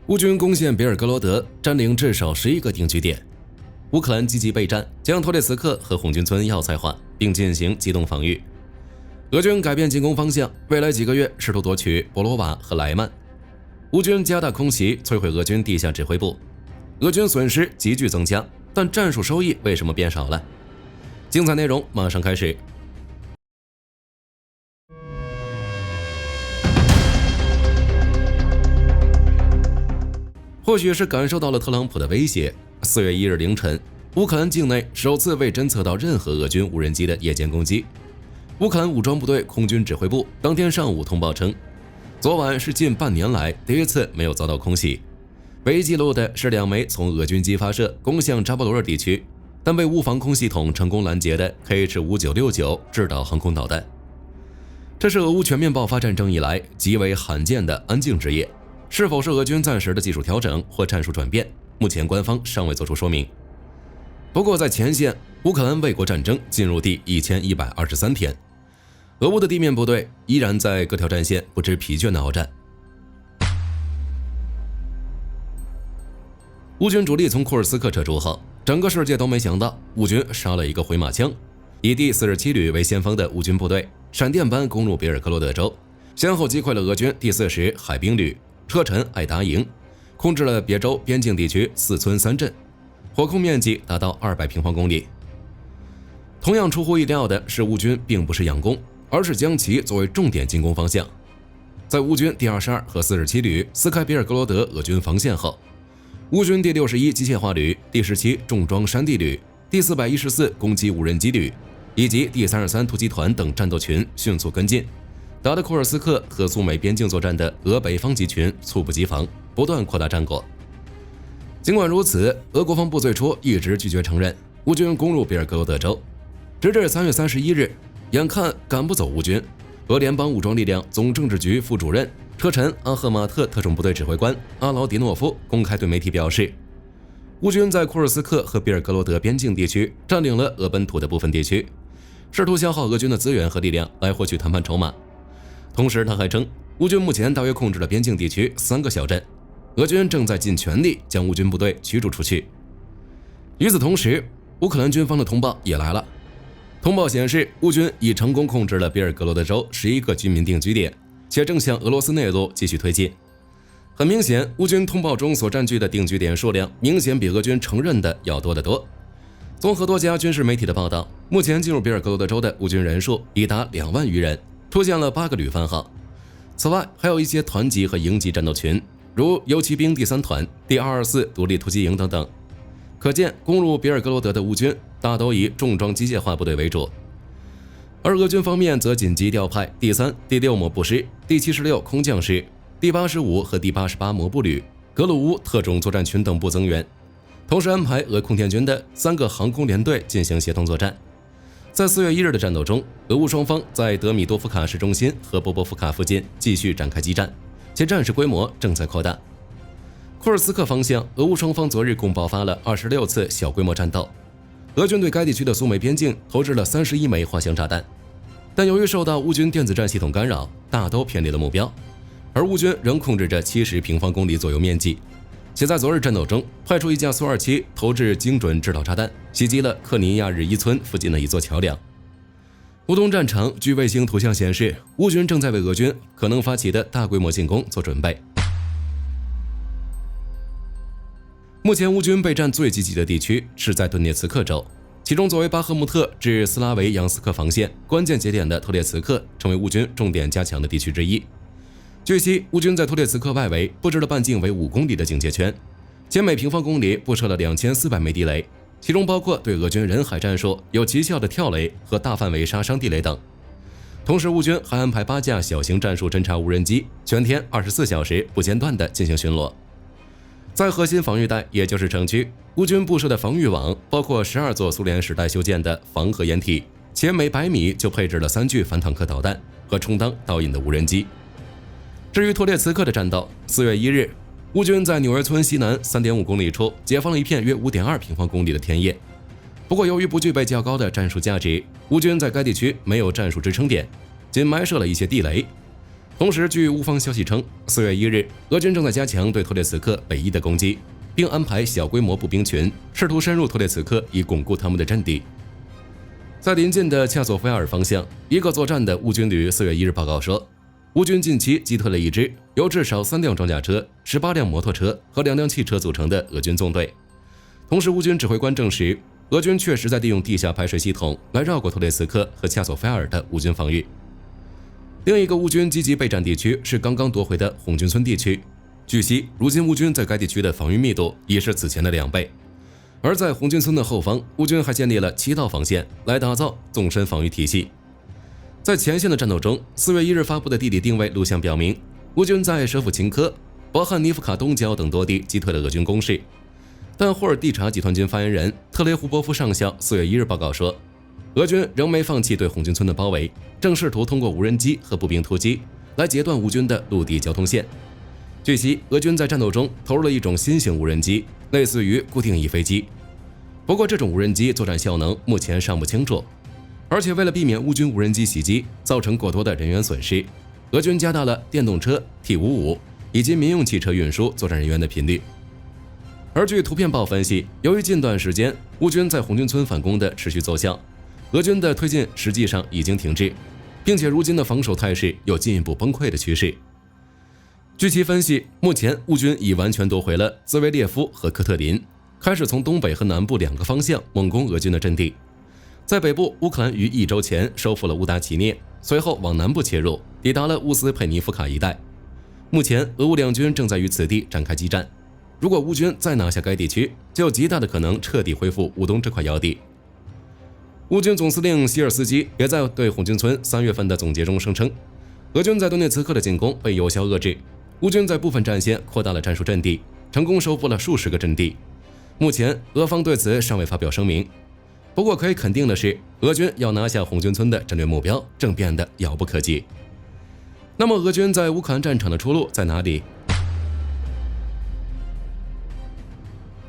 乌军攻陷别尔格罗德，占领至少11个定居点。乌克兰积极备战，将托列茨克和红军村要塞化，并进行机动防御。俄军改变进攻方向，未来几个月试图夺取博罗瓦和莱曼。乌军加大空袭，摧毁俄军地下指挥部。俄军损失急剧增加，但战术收益为什么变少了？精彩内容马上开始。或许是感受到了特朗普的威胁，4月1日凌晨，乌克兰境内首次未侦测到任何俄军无人机的夜间攻击。乌克兰武装部队空军指挥部当天上午通报称，昨晚是近半年来第一次没有遭到空袭。唯一记录的是2枚从俄军机发射攻向扎波罗热地区，但被乌防空系统成功拦截的 KH-5969 制导航空导弹。这是俄乌全面爆发战争以来极为罕见的安静之夜。是否是俄军暂时的技术调整或战术转变？目前官方尚未作出说明。不过在前线，乌克兰卫国战争进入第1123天，俄乌的地面部队依然在各条战线不知疲倦的鏖战。乌军主力从库尔斯克撤出后，整个世界都没想到乌军杀了一个回马枪，以第47旅为先锋的乌军部队闪电般攻入别尔格罗德州，先后击溃了俄军第40海兵旅、车臣艾达营，控制了别州边境地区4村3镇，火控面积达到200平方公里。同样出乎意料的是，乌军并不是佯攻，而是将其作为重点进攻方向。在乌军第22和47旅撕开别尔格罗德俄军防线后，乌军第61机械化旅、第17重装山地旅、第414攻击无人机旅以及第33突击团等战斗群迅速跟进，打得库尔斯克和苏美边境作战的俄北方集群猝不及防，不断扩大战果。尽管如此，俄国防部最初一直拒绝承认乌军攻入别尔格罗德州，直至3月31日，眼看赶不走乌军，俄联邦武装力量总政治局副主任、车臣阿赫马特特种部队指挥官阿劳迪诺夫公开对媒体表示，乌军在库尔斯克和别尔格罗德边境地区占领了俄本土的部分地区，试图消耗俄军的资源和力量来获取谈判筹码。同时他还称，乌军目前大约控制了边境地区3个小镇，俄军正在尽全力将乌军部队驱逐出去。与此同时，乌克兰军方的通报也来了。通报显示，乌军已成功控制了别尔格罗德州11个居民定居点，且正向俄罗斯内陆继续推进。很明显，乌军通报中所占据的定居点数量明显比俄军承认的要多得多。综合多家军事媒体的报道，目前进入别尔格罗德州的乌军人数已达2万余人，出现了8个旅番号。此外，还有一些团级和营级战斗群，如游骑兵第3团、第224独立突击营等等。可见，攻入别尔格罗德的乌军大都以重装机械化部队为主，而俄军方面则紧急调派第3、第6摩步师、第76空降师、第85和第88摩步旅、格鲁乌特种作战群等部增援，同时安排俄空天军的3个航空联队进行协同作战。在4月1日的战斗中，俄乌双方在德米多夫卡市中心和波波夫卡附近继续展开激战，且战事规模正在扩大。库尔斯克方向，俄乌双方昨日共爆发了26次小规模战斗，俄军对该地区的苏美边境投掷了31枚滑翔炸弹，但由于受到乌军电子战系统干扰，大都偏离了目标，而乌军仍控制着70平方公里左右面积，且在昨日战斗中派出一架苏27投掷精准制导炸弹，袭击了克尼亚日伊村附近的一座桥梁。乌东战场，据卫星图像显示，乌军正在为俄军可能发起的大规模进攻做准备。目前乌军备战最积极的地区是在顿涅茨克州，其中作为巴赫穆特至斯拉维扬斯克防线关键节点的托列茨克成为乌军重点加强的地区之一。据悉，乌军在托列茨克外围布置了半径为5公里的警戒圈，且每平方公里布设了2400枚地雷，其中包括对俄军人海战术有奇效的跳雷和大范围杀伤地雷等。同时，乌军还安排8架小型战术侦察无人机，全天24小时不间断地进行巡逻。在核心防御带，也就是城区，乌军布设的防御网包括12座苏联时代修建的防核掩体，且每100米就配置了3具反坦克导弹和充当导引的无人机。至于托列茨克的战斗，4月1日，乌军在纽约村西南3.5公里处解放了一片约5.2平方公里的田野。不过，由于不具备较高的战术价值，乌军在该地区没有战术支撑点，仅埋设了一些地雷。同时，据乌方消息称，4月1日，俄军正在加强对托列茨克北翼的攻击，并安排小规模步兵群试图深入托列茨克，以巩固他们的阵地。在临近的恰索菲亚尔方向，一个作战的乌军旅4月1日报告说，乌军近期击退了一支由至少3辆装甲车、18辆摩托车和2辆汽车组成的俄军纵队。同时，乌军指挥官证实，俄军确实在利用地下排水系统来绕过托列茨克和恰索菲亚尔的乌军防御。另一个乌军积极备战地区是刚刚夺回的红军村地区。据悉，如今乌军在该地区的防御密度已是此前的2倍。而在红军村的后方，乌军还建立了7道防线来打造纵深防御体系。在前线的战斗中，4月1日发布的地理定位录像表明，乌军在舍甫琴科、伯汉尼夫卡东郊等多地击退了俄军攻势。但霍尔蒂察集团军发言人特雷胡波夫上校4月1日报告说，俄军仍没放弃对红军村的包围，正试图通过无人机和步兵突击来截断乌军的陆地交通线。据悉，俄军在战斗中投入了一种新型无人机，类似于固定翼飞机。不过，这种无人机作战效能目前尚不清楚，而且为了避免乌军无人机袭击造成过多的人员损失，俄军加大了电动车、T-55以及民用汽车运输作战人员的频率。而据图片报分析，由于近段时间乌军在红军村反攻的持续奏效，俄军的推进实际上已经停滞，并且如今的防守态势有进一步崩溃的趋势。据其分析，目前乌军已完全夺回了兹维列夫和科特林，开始从东北和南部2个方向猛攻俄军的阵地。在北部，乌克兰于1周前收复了乌达齐涅，随后往南部切入，抵达了乌斯佩尼夫卡一带。目前，俄乌两军正在于此地展开激战。如果乌军再拿下该地区，就有极大的可能彻底恢复乌东这块要地。乌军总司令希尔斯基也在对红军村3月份的总结中声称，俄军在顿涅茨克的进攻被有效遏制，乌军在部分战线扩大了战术阵地，成功收复了数十个阵地。目前，俄方对此尚未发表声明。不过可以肯定的是，俄军要拿下红军村的战略目标正变得遥不可及。那么，俄军在乌克兰战场的出路在哪里？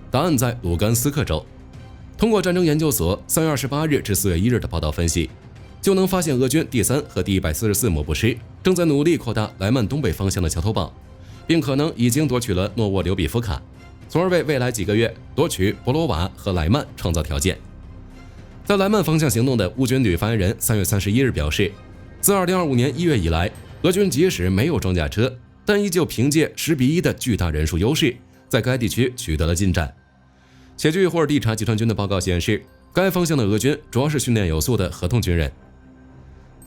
答案在卢甘斯克州。通过战争研究所3月28日至4月1日的报道分析，就能发现俄军第3和第144摩步师正在努力扩大莱曼东北方向的桥头堡，并可能已经夺取了诺沃留比夫卡，从而为未来几个月夺取博罗瓦和莱曼创造条件。在莱曼方向行动的乌军旅发言人3月31日表示，自2025年1月以来，俄军即使没有装甲车，但依旧凭借10-1的巨大人数优势，在该地区取得了进展。且据霍尔蒂察集团军的报告显示，该方向的俄军主要是训练有素的合同军人。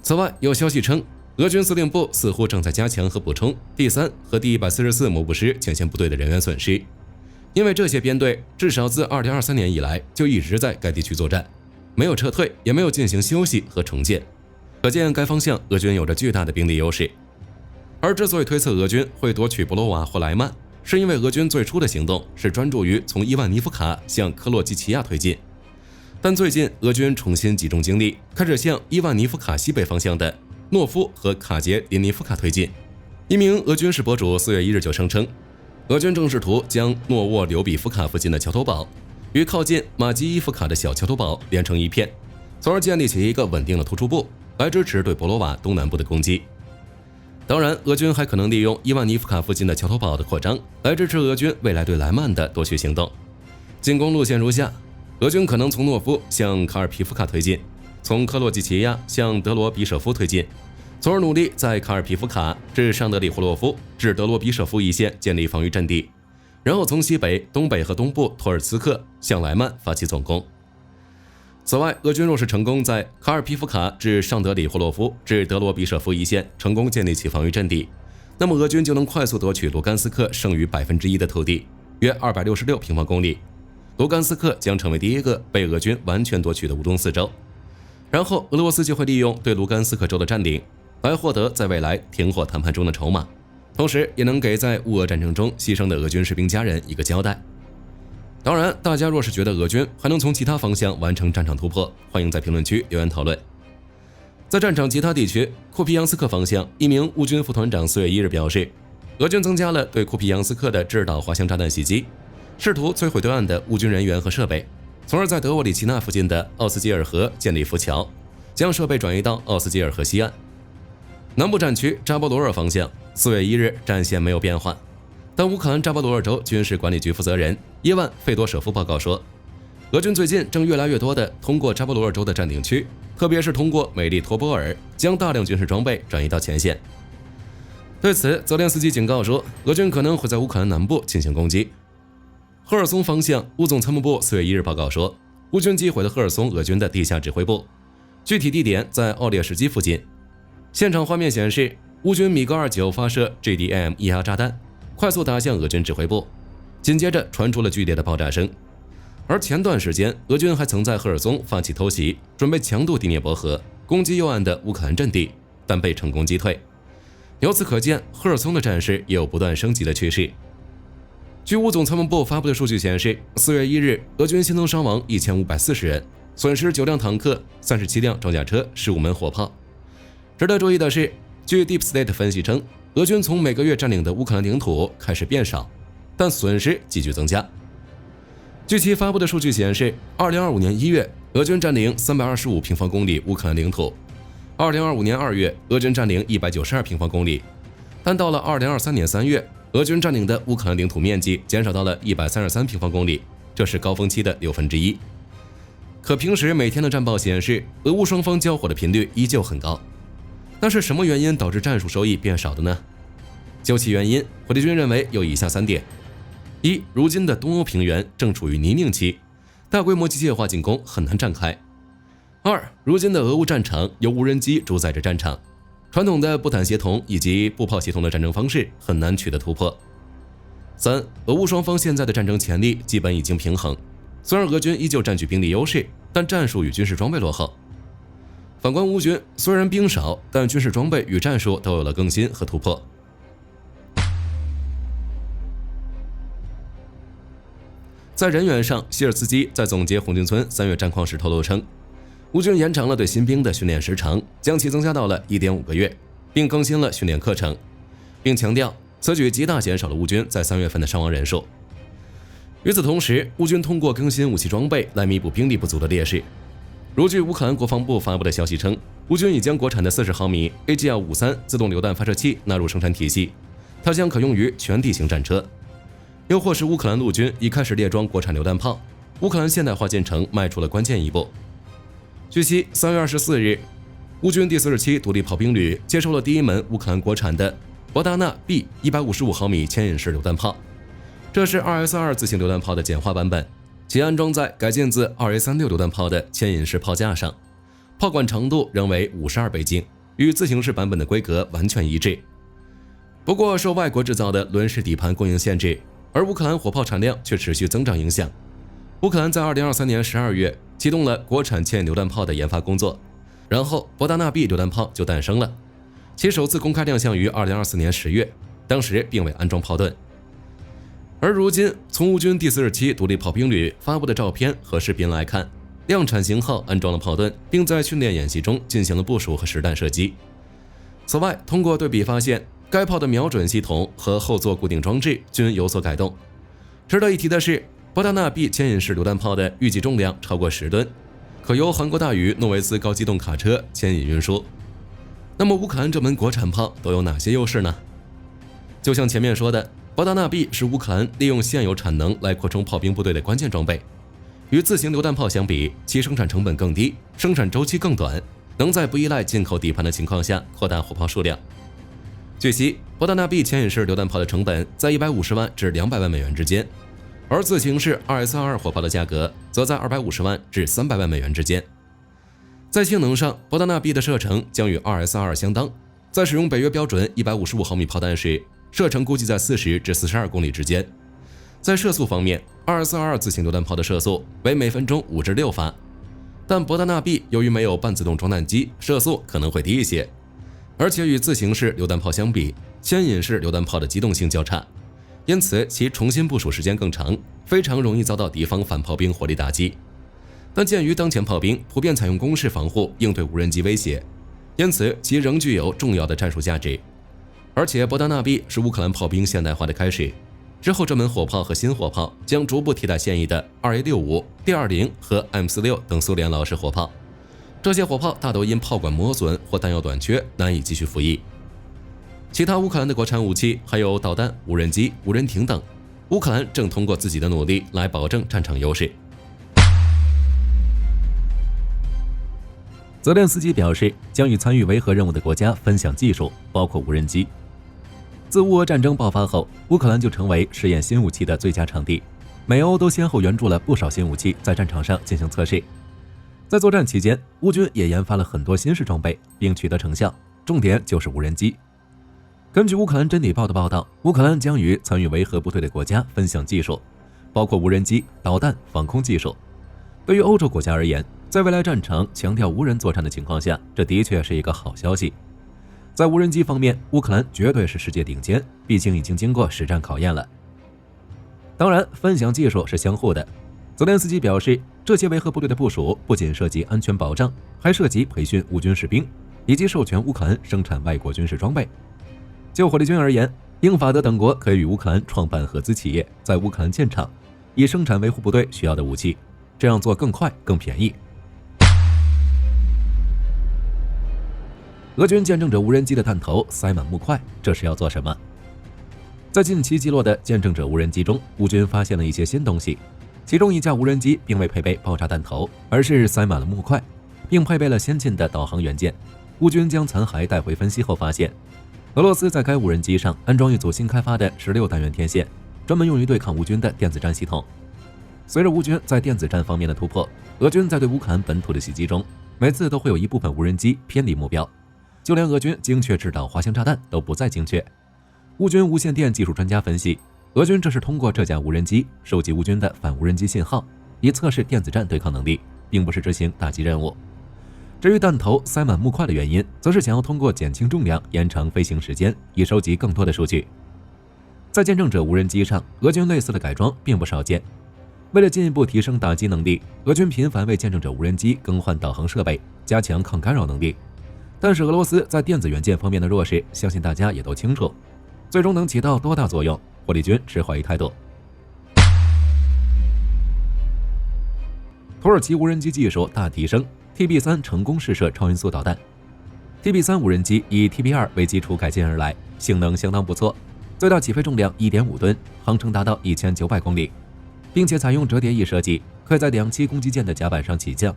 此外，有消息称，俄军司令部似乎正在加强和补充第3和第144摩步师前线部队的人员损失，因为这些编队至少自2023年以来就一直在该地区作战，没有撤退，也没有进行休息和重建，可见该方向俄军有着巨大的兵力优势。而之所以推测俄军会夺取博罗瓦或莱曼，是因为俄军最初的行动是专注于从伊万尼夫卡向科洛基奇亚推进，但最近俄军重新集中精力，开始向伊万尼夫卡西北方向的诺夫和卡捷林尼夫卡推进。一名俄军事博主4月1日就声称，俄军正试图将诺沃留比夫卡附近的桥头堡与靠近马基伊夫卡的小桥头堡连成一片，从而建立起一个稳定的突出部，来支持对博罗瓦东南部的攻击。当然，俄军还可能利用伊万尼夫卡附近的桥头堡的扩张，来支持俄军未来对莱曼的夺取行动。进攻路线如下：俄军可能从诺夫向卡尔皮夫卡推进，从科洛季奇亚向德罗比舍夫推进，从而努力在卡尔皮夫卡至尚德里霍洛夫至德罗比舍夫一线建立防御阵地，然后从西北、东北和东部托尔茨克向莱曼发起总攻。此外，俄军若是成功在卡尔皮夫卡至尚德里霍洛夫至德罗比舍夫一线成功建立起防御阵地，那么俄军就能快速夺取卢甘斯克剩余1%的土地，约266平方公里。卢甘斯克将成为第一个被俄军完全夺取的乌东四州。然后，俄罗斯就会利用对卢甘斯克州的占领，来获得在未来停火谈判中的筹码，同时也能给在乌俄战争中牺牲的俄军士兵家人一个交代。当然，大家若是觉得俄军还能从其他方向完成战场突破，欢迎在评论区留言讨论。在战场其他地区，库皮扬斯克方向，一名乌军副团长4月1日表示，俄军增加了对库皮扬斯克的制导滑翔炸弹袭击，试图摧毁对岸的乌军人员和设备，从而在德沃里奇纳附近的奥斯基尔河建立浮桥，将设备转移到奥斯基尔河西岸。南部战区扎波罗热方向，4月1日战线没有变化，但乌克兰扎波罗热州军事管理局负责人伊万·费多舍夫报告说，俄军最近正越来越多地通过扎波罗热州的占领区，特别是通过美丽托波尔，将大量军事装备转移到前线。对此，泽连斯基警告说，俄军可能会在乌克兰南部进行攻击。赫尔松方向，乌总参谋部4月1日报告说，乌军击毁了赫尔松俄军的地下指挥部，具体地点在奥列什基附近。现场画面显示，乌军米格29发射 GDM 液压炸弹，快速打向俄军指挥部，紧接着传出了剧烈的爆炸声。而前段时间，俄军还曾在赫尔松发起偷袭，准备强渡第聂伯河，攻击右岸的乌克兰阵地，但被成功击退。由此可见，赫尔松的战事也有不断升级的趋势。据乌总参谋部发布的数据显示，4月1日，俄军新增伤亡1540人，损失9辆坦克、37辆装甲车、15门火炮。值得注意的是，据 Deep State 分析称，俄军从每个月占领的乌克兰领土开始变少，但损失继续增加。据其发布的数据显示，2025年1月，俄军占领325平方公里乌克兰领土；2025年2月，俄军占领192平方公里。但到了2023年3月，俄军占领的乌克兰领土面积减少到了133平方公里，这是高峰期的1/6。可平时每天的战报显示，俄乌双方交火的频率依旧很高。那是什么原因导致战术收益变少的呢？究其原因，火力军认为有以下3点：一、如今的东欧平原正处于泥泞期，大规模机械化进攻很难展开；二、如今的俄乌战场由无人机主宰着战场，传统的步弹协同以及步炮协同的战争方式很难取得突破；三、俄乌双方现在的战争潜力基本已经平衡，虽然俄军依旧占据兵力优势，但战术与军事装备落后。反观乌军，虽然兵少，但军事装备与战术都有了更新和突破。在人员上，希尔斯基在总结红军村3月战况时透露称，乌军延长了对新兵的训练时长，将其增加到了1.5个月，并更新了训练课程，并强调此举极大减少了乌军在3月份的伤亡人数。与此同时，乌军通过更新武器装备来弥补兵力不足的劣势。如据乌克兰国防部发布的消息称，乌军已将国产的40毫米 AGL-53自动榴弹发射器纳入生产体系，它将可用于全地形战车。又或是乌克兰陆军已开始列装国产榴弹炮，乌克兰现代化进程迈出了关键一步。据悉，3月24日，乌军第47独立炮兵旅接收了第一门乌克兰国产的博达纳 B 155毫米牵引式榴弹炮，这是 2S2 自行榴弹炮的简化版本，其安装在改进自 2A36 榴弹炮的牵引式炮架上，炮管长度仍为52倍径，与自行式版本的规格完全一致。不过，受外国制造的轮式底盘供应限制，而乌克兰火炮产量却持续增长影响，乌克兰在2023年12月启动了国产牵引榴弹炮的研发工作，然后博达纳 B 榴弹炮就诞生了，其首次公开亮相于2024年10月，当时并未安装炮盾。而如今，从乌军第47独立炮兵旅发布的照片和视频来看，量产型号安装了炮盾，并在训练演习中进行了部署和实弹射击。此外，通过对比发现，该炮的瞄准系统和后座固定装置均有所改动。值得一提的是，博达纳 B 牵引式榴弹炮的预计重量超过10吨，可由韩国大宇诺维斯高机动卡车牵引运输。那么乌克兰这门国产炮都有哪些优势呢？就像前面说的，博达纳 B 是乌克兰利用现有产能来扩充炮兵部队的关键装备。与自行榴弹炮相比，其生产成本更低，生产周期更短，能在不依赖进口底盘的情况下扩大火炮数量。据悉，博达纳 B 牵引式榴弹炮的成本在150万至200万美元之间，而自行式 2S22 火炮的价格则在250万至300万美元之间。在性能上，博达纳 B 的射程将与 2S22 相当，在使用北约标准155毫米炮弹时，射程估计在40至42公里之间。在射速方面，2S22自行榴弹炮的射速为每分钟5至6发，但博达纳 B 由于没有半自动装弹机，射速可能会低一些。而且与自行式榴弹炮相比，牵引式榴弹炮的机动性较差，因此其重新部署时间更长，非常容易遭到敌方反炮兵火力打击。但鉴于当前炮兵普遍采用攻势防护应对无人机威胁，因此其仍具有重要的战术价值。而且博达纳 B 是乌克兰炮兵现代化的开始，之后这门火炮和新火炮将逐步替代现役的 2A65、D20 和 M46 等苏联老式火炮，这些火炮大都因炮管磨损或弹药短缺难以继续服役。其他乌克兰的国产武器还有导弹、无人机、无人艇等，乌克兰正通过自己的努力来保证战场优势。泽连斯基表示，将与参与维和任务的国家分享技术，包括无人机。自乌俄战争爆发后，乌克兰就成为试验新武器的最佳场地，美欧都先后援助了不少新武器在战场上进行测试。在作战期间，乌军也研发了很多新式装备，并取得成效，重点就是无人机。根据乌克兰真理报的报道，乌克兰将与参与维和部队的国家分享技术，包括无人机、导弹、防空技术。对于欧洲国家而言，在未来战场强调无人作战的情况下，这的确是一个好消息。在无人机方面，乌克兰绝对是世界顶尖，毕竟已经经过实战考验了。当然，分享技术是相互的。泽连斯基表示，这些维和部队的部署不仅涉及安全保障，还涉及培训乌军士兵，以及授权乌克兰生产外国军事装备。就火力军而言，英法德等国可以与乌克兰创办合资企业，在乌克兰建厂，以生产维护部队需要的武器，这样做更快更便宜。俄军见证者无人机的弹头塞满木块，这是要做什么？在近期击落的见证者无人机中，乌军发现了一些新东西，其中一架无人机并未配备爆炸弹头，而是塞满了木块，并配备了先进的导航元件。乌军将残骸带回分析后发现，俄罗斯在该无人机上安装一组新开发的16单元天线，专门用于对抗乌军的电子战系统。随着乌军在电子战方面的突破，俄军在对乌克兰本土的袭击中，每次都会有一部分无人机偏离目标，就连俄军精确制导滑翔炸弹都不再精确。乌军无线电技术专家分析，俄军这是通过这架无人机收集乌军的反无人机信号，以测试电子战对抗能力，并不是执行打击任务。至于弹头塞满木块的原因，则是想要通过减轻重量延长飞行时间，以收集更多的数据。在见证者无人机上，俄军类似的改装并不少见。为了进一步提升打击能力，俄军频繁为见证者无人机更换导航设备，加强抗干扰能力。但是俄罗斯在电子元件方面的弱势，相信大家也都清楚。最终能起到多大作用，火力军持怀疑态度。土耳其无人机技术大提升 ，TB3 成功试射超音速导弹。TB3 无人机以 TB2 为基础改进而来，性能相当不错，最大起飞重量 1.5 吨，航程达到1900公里，并且采用折叠翼设计，可以在2栖攻击舰的甲板上起降。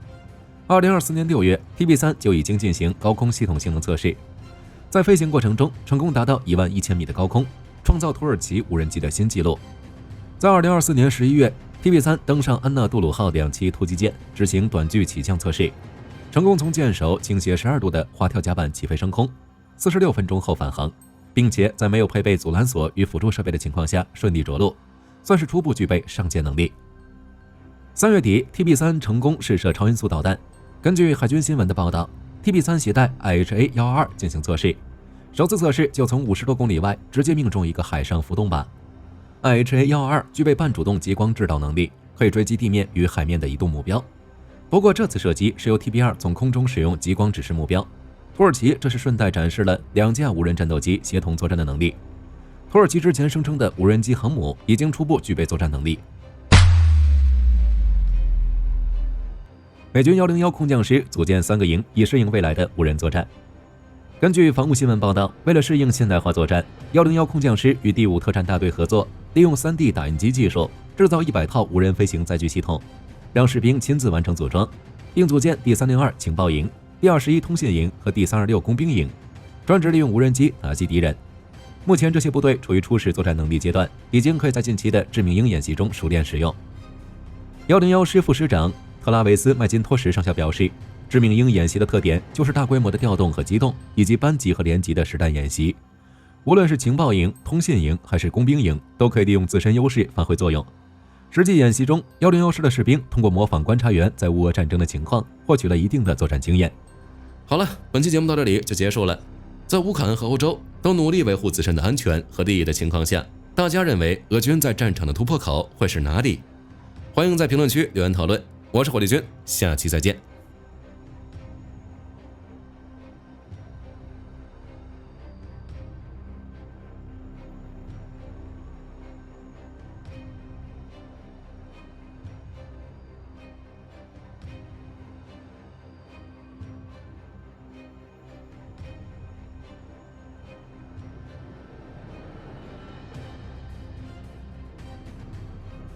2024年6月 ，TB3 就已经进行高空系统性能测试。在飞行过程中，成功达到11000米的高空，创造土耳其无人机的新纪录。在2024年11月 ，TB3 登上安纳杜鲁号2栖突击舰，执行短距起降测试，成功从舰首倾斜12度的滑跳甲板起飞升空，46分钟后返航，并且在没有配备阻拦索与辅助设备的情况下顺利着陆，算是初步具备上舰能力。3月底 ，TB3 成功试射超音速导弹。根据海军新闻的报道，TB3 携带 IHA-122进行测试，首次测试就从50多公里外直接命中一个海上浮动靶。IHA-122具备半主动激光制导能力，可以追击地面与海面的移动目标。不过这次射击是由 TB2 从空中使用激光指示目标，土耳其这是顺带展示了2架无人战斗机协同作战的能力。土耳其之前声称的无人机航母已经初步具备作战能力。美军101空降师组建3个营，以适应未来的无人作战。根据防务新闻报道，为了适应现代化作战，101空降师与第5特战大队合作，利用 3D 打印机技术制造100套无人飞行载具系统，让士兵亲自完成组装，并组建第302情报营、第21通信营和第326工兵营，专职利用无人机打击敌人。目前这些部队处于初始作战能力阶段，已经可以在近期的致命鹰演习中熟练使用。101师副师长特拉维斯·麦金托什上校表示，致命鹰演习的特点就是大规模的调动和机动，以及班级和连级的实弹演习。无论是情报营、通信营还是工兵营，都可以利用自身优势发挥作用。实际演习中，101师的士兵通过模仿观察员在乌俄战争的情况，获取了一定的作战经验。好了，本期节目到这里就结束了。在乌克兰和欧洲都努力维护自身的安全和利益的情况下，大家认为俄军在战场的突破口会是哪里？欢迎在评论区留言讨论。我是火力军，下期再见。